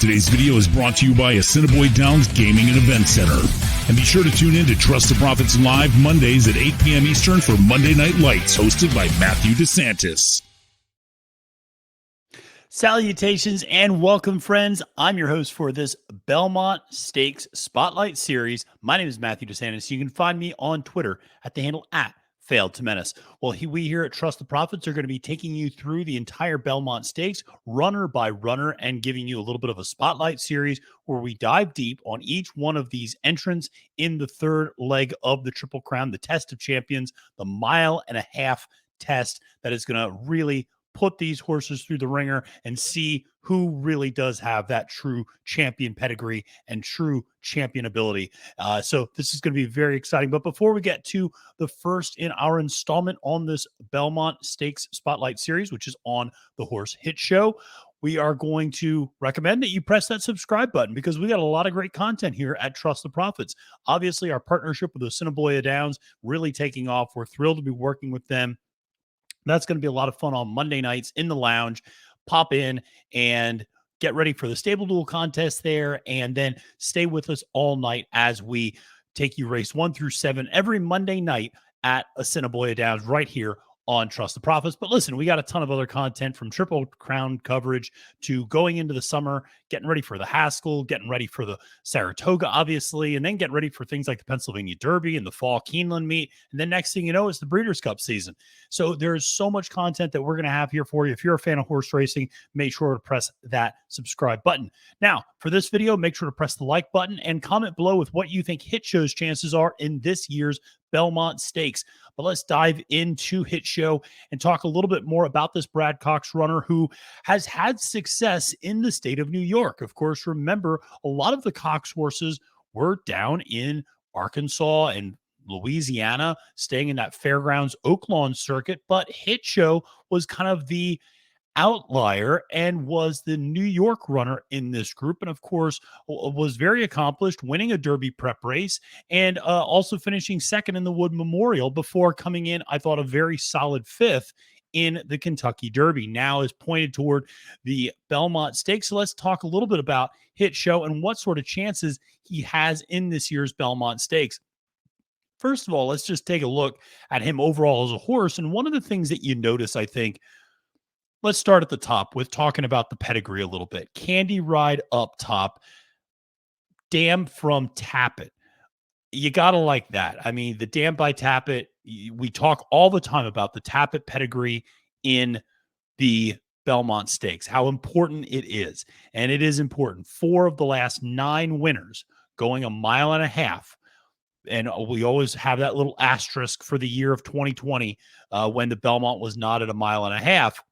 Today's video is brought to you by Assiniboia Downs Gaming and Event Center. And be sure to tune in to Trust the Profits Live Mondays at 8 p.m. Eastern for Monday Night Lights, hosted by Matthew DeSantis. Salutations and welcome, friends. I'm your host for this Belmont Stakes Spotlight Series. My name is Matthew DeSantis. You can find me on Twitter at the handle @FailedToMenace. Well, we here at Trust the Profits are going to be taking you through the entire Belmont Stakes, runner by runner, and giving you a little bit of a spotlight series where we dive deep on each one of these entrants in the third leg of the Triple Crown, the Test of Champions, the mile-and-a-half test that is going to really put these horses through the ringer and see who really does have that true champion pedigree and true champion ability. So this is going to be very exciting. But before we get to the first in our installment on this Belmont Stakes Spotlight Series, which is on the Horse Hit Show, we are going to recommend that you press that subscribe button because we got a lot of great content here at Trust the Profits. Obviously, our partnership with the Assiniboia Downs really taking off. We're thrilled to be working with them. That's going to be a lot of fun on Monday nights in the lounge. Pop in and get ready for the Stable Duel contest there, and then stay with us all night as we take you race 1 through 7 every Monday night at Assiniboia Downs right here on Trust the Profits. But listen, we got a ton of other content from Triple Crown coverage to going into the summer, getting ready for the Haskell, getting ready for the Saratoga, obviously, and then getting ready for things like the Pennsylvania Derby and the Fall Keeneland meet. And then next thing you know, it's the Breeders' Cup season. So there's so much content that we're going to have here for you. If you're a fan of horse racing, make sure to press that subscribe button. Now, for this video, make sure to press the like button and comment below with what you think Hit Show's chances are in this year's Belmont Stakes. But let's dive into Hit Show and talk a little bit more about this Brad Cox runner who has had success in the state of New York. Of course, remember, a lot of the Cox horses were down in Arkansas and Louisiana, staying in that Fairgrounds Oaklawn circuit, but Hit Show was kind of the outlier and was the New York runner in this group, and of course was very accomplished, winning a Derby prep race and also finishing second in the Wood Memorial before coming in, I thought, a very solid 5th in the Kentucky Derby. Now is pointed toward the Belmont Stakes. So let's talk a little bit about Hit Show and what sort of chances he has in this year's Belmont Stakes. First of all, let's just take a look at him overall as a horse. And one of the things that you notice, I think, let's start at the top with talking about the pedigree a little bit. Candy Ride up top, Dam from Tappet. You got to like that. I mean, the Dam by Tappet, we talk all the time about the Tappet pedigree in the Belmont Stakes, how important it is. And it is important. 4 of the last 9 winners going a mile and a half. And we always have that little asterisk for the year of 2020 when the Belmont was not at a mile and a half.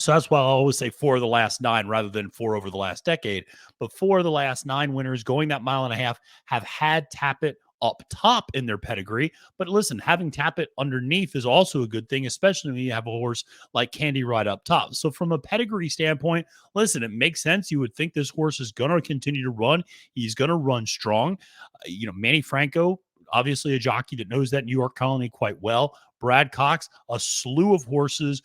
So that's why I always say 4 of the last 9 rather than 4 over the last decade. But 4 of the last 9 winners going that mile and a half have had Tappet up top in their pedigree. But listen, having Tappet underneath is also a good thing, especially when you have a horse like Candy Ride up top. So from a pedigree standpoint, listen, it makes sense. You would think this horse is going to continue to run. He's going to run strong. Manny Franco, obviously a jockey that knows that New York colony quite well. Brad Cox, a slew of horses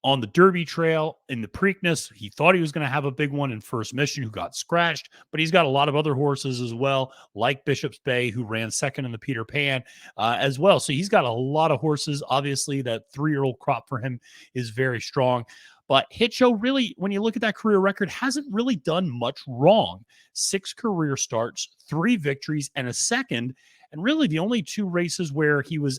on the Derby trail, in the Preakness. He thought he was going to have a big one in First Mission, who got scratched, but he's got a lot of other horses as well, like Bishop's Bay, who ran second in the Peter Pan as well. So he's got a lot of horses. Obviously, that 3-year-old crop for him is very strong. But Hit Show really, when you look at that career record, hasn't really done much wrong. 6 career starts, 3 victories, and a second. And really the only 2 races where he was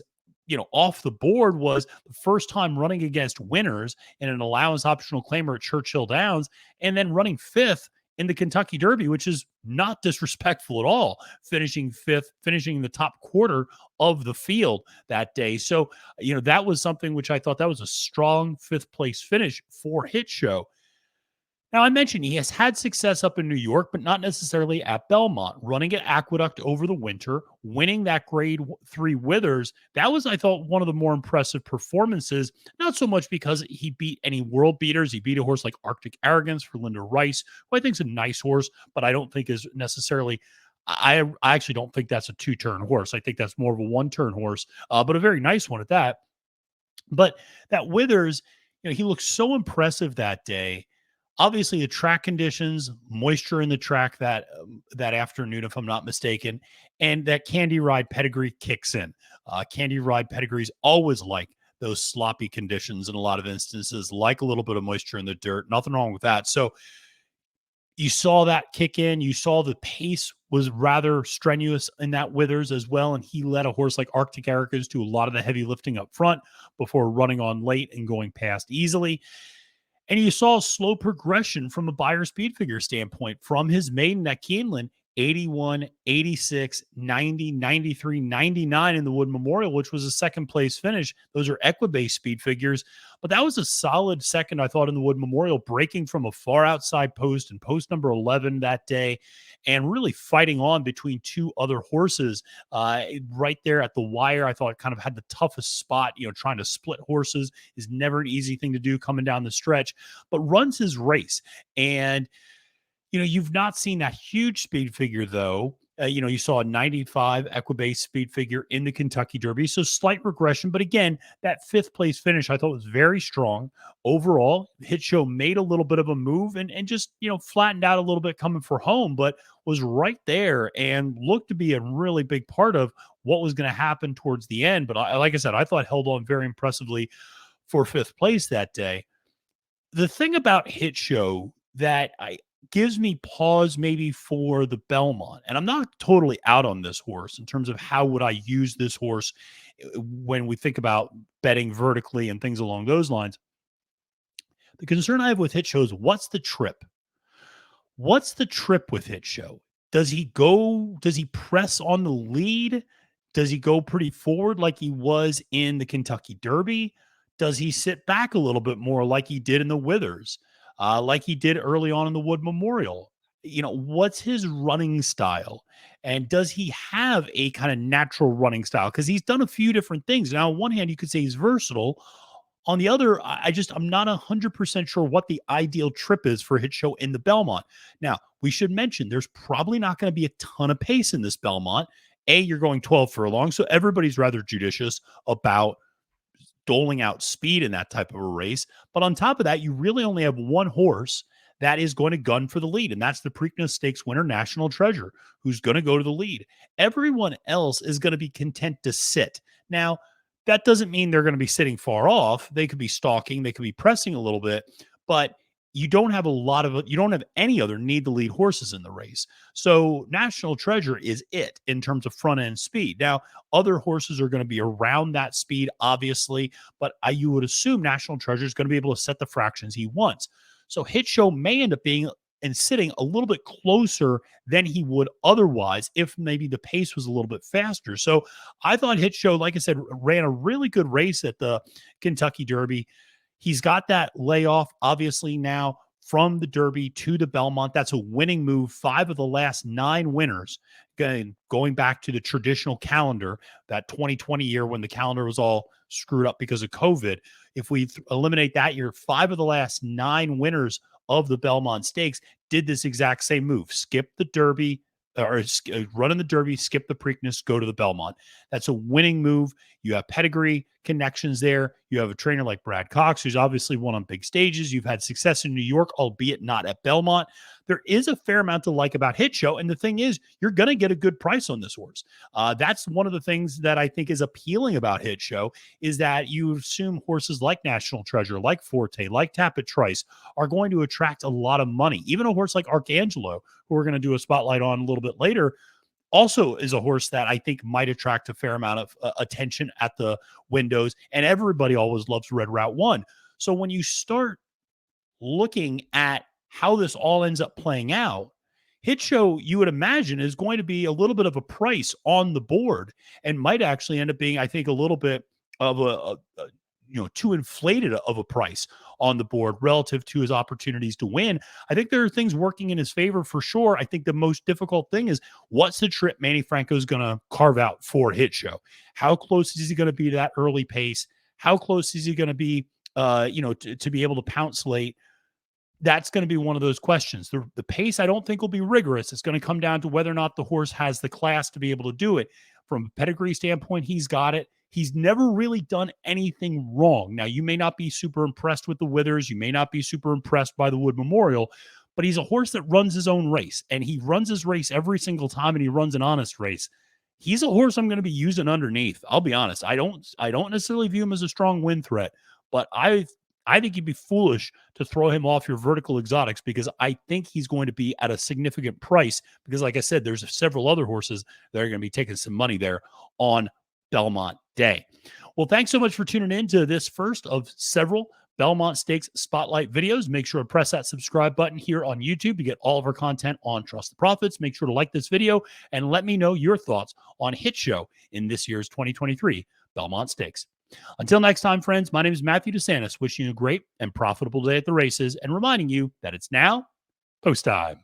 off the board was the first time running against winners in an allowance optional claimer at Churchill Downs, and then running 5th in the Kentucky Derby, which is not disrespectful at all, finishing 5th, finishing in the top quarter of the field that day. So, that was something which I thought that was a strong 5th place finish for Hit Show. Now, I mentioned he has had success up in New York, but not necessarily at Belmont, running at Aqueduct over the winter, winning that Grade 3 Withers. That was, I thought, one of the more impressive performances, not so much because he beat any world beaters. He beat a horse like Arctic Arrogance for Linda Rice, who I think is a nice horse, but I don't think is necessarily I actually don't think that's a 2-turn horse. I think that's more of a 1-turn horse, but a very nice one at that. But that Withers, he looked so impressive that day. Obviously, the track conditions, moisture in the track that afternoon, if I'm not mistaken, and that Candy Ride pedigree kicks in. Candy Ride pedigrees always like those sloppy conditions in a lot of instances, like a little bit of moisture in the dirt. Nothing wrong with that. So you saw that kick in. You saw the pace was rather strenuous in that Withers as well. And he led a horse like Arctic Erica's to a lot of the heavy lifting up front before running on late and going past easily. And you saw slow progression from a Beyer speed figure standpoint from his maiden at Keeneland, 81, 86, 90, 93, 99 in the Wood Memorial, which was a second place finish. Those are Equibase speed figures. But that was a solid second, I thought, in the Wood Memorial, breaking from a far outside post and post number 11 that day and really fighting on between two other horses right there at the wire. I thought it kind of had the toughest spot. Trying to split horses is never an easy thing to do coming down the stretch, but runs his race. And you've not seen that huge speed figure, though. You saw a 95 Equibase speed figure in the Kentucky Derby. So slight regression. But again, that fifth place finish I thought was very strong. Overall, Hit Show made a little bit of a move and just, flattened out a little bit coming for home, but was right there and looked to be a really big part of what was going to happen towards the end. But like I said, I thought held on very impressively for fifth place that day. The thing about Hit Show that gives me pause maybe for the Belmont, and I'm not totally out on this horse in terms of how would I use this horse when we think about betting vertically and things along those lines. The concern I have with Hit Show is what's the trip? What's the trip with Hit Show? Does he press on the lead? Does he go pretty forward like he was in the Kentucky Derby? Does he sit back a little bit more like he did in the Withers, like he did early on in the Wood Memorial? What's his running style? And does he have a kind of natural running style? Because he's done a few different things. Now, on one hand, you could say he's versatile. On the other, I'm not 100% sure what the ideal trip is for Hit Show in the Belmont. Now, we should mention there's probably not going to be a ton of pace in this Belmont. You're going 12 furlongs, so everybody's rather judicious about doling out speed in that type of a race. But on top of that, you really only have one horse that is going to gun for the lead, and that's the Preakness Stakes winner, National Treasure, who's going to go to the lead. Everyone else is going to be content to sit. Now, that doesn't mean they're going to be sitting far off. They could be stalking, they could be pressing a little bit, but you don't have any other need to lead horses in the race. So National Treasure is it in terms of front end speed. Now, other horses are going to be around that speed, obviously, but you would assume National Treasure is going to be able to set the fractions he wants. So Hit Show may end up being and sitting a little bit closer than he would otherwise if maybe the pace was a little bit faster. So I thought Hit Show, like I said, ran a really good race at the Kentucky Derby. He's got that layoff, obviously, now from the Derby to the Belmont. That's a winning move. 5 of the last 9 winners, going back to the traditional calendar, that 2020 year when the calendar was all screwed up because of COVID. If we eliminate that year, 5 of the last 9 winners of the Belmont Stakes did this exact same move. Skip the Derby, or run in the Derby, skip the Preakness, go to the Belmont. That's a winning move. You have pedigree connections there. You have a trainer like Brad Cox, who's obviously won on big stages. You've had success in New York, albeit not at Belmont. There is a fair amount to like about Hit Show. And the thing is, you're going to get a good price on this horse. That's one of the things that I think is appealing about Hit Show, is that you assume horses like National Treasure, like Forte, like Tapit Trice are going to attract a lot of money. Even a horse like Archangelo, who we're going to do a spotlight on a little bit later, also is a horse that I think might attract a fair amount of attention at the windows. And everybody always loves Red Route 1. So when you start looking at how this all ends up playing out, Hit Show, you would imagine, is going to be a little bit of a price on the board and might actually end up being, I think, a little bit of a too inflated of a price on the board relative to his opportunities to win. I think there are things working in his favor for sure. I think the most difficult thing is what's the trip Manny Franco is going to carve out for Hit Show? How close is he going to be to that early pace? How close is he going to be, to be able to pounce late? That's going to be one of those questions. The pace, I don't think, will be rigorous. It's going to come down to whether or not the horse has the class to be able to do it. From a pedigree standpoint, he's got it. He's never really done anything wrong. Now, you may not be super impressed with the Withers. You may not be super impressed by the Wood Memorial, but he's a horse that runs his own race, and he runs his race every single time, and he runs an honest race. He's a horse I'm going to be using underneath. I'll be honest. I don't necessarily view him as a strong win threat, but I think you'd be foolish to throw him off your vertical exotics because I think he's going to be at a significant price because, like I said, there's several other horses that are going to be taking some money there on Belmont Day. Well, thanks so much for tuning in to this first of several Belmont Stakes Spotlight videos. Make sure to press that subscribe button here on YouTube to get all of our content on Trust the Profits. Make sure to like this video and let me know your thoughts on Hit Show in this year's 2023 Belmont Stakes. Until next time, friends, my name is Matthew DeSantis, wishing you a great and profitable day at the races and reminding you that it's now post time.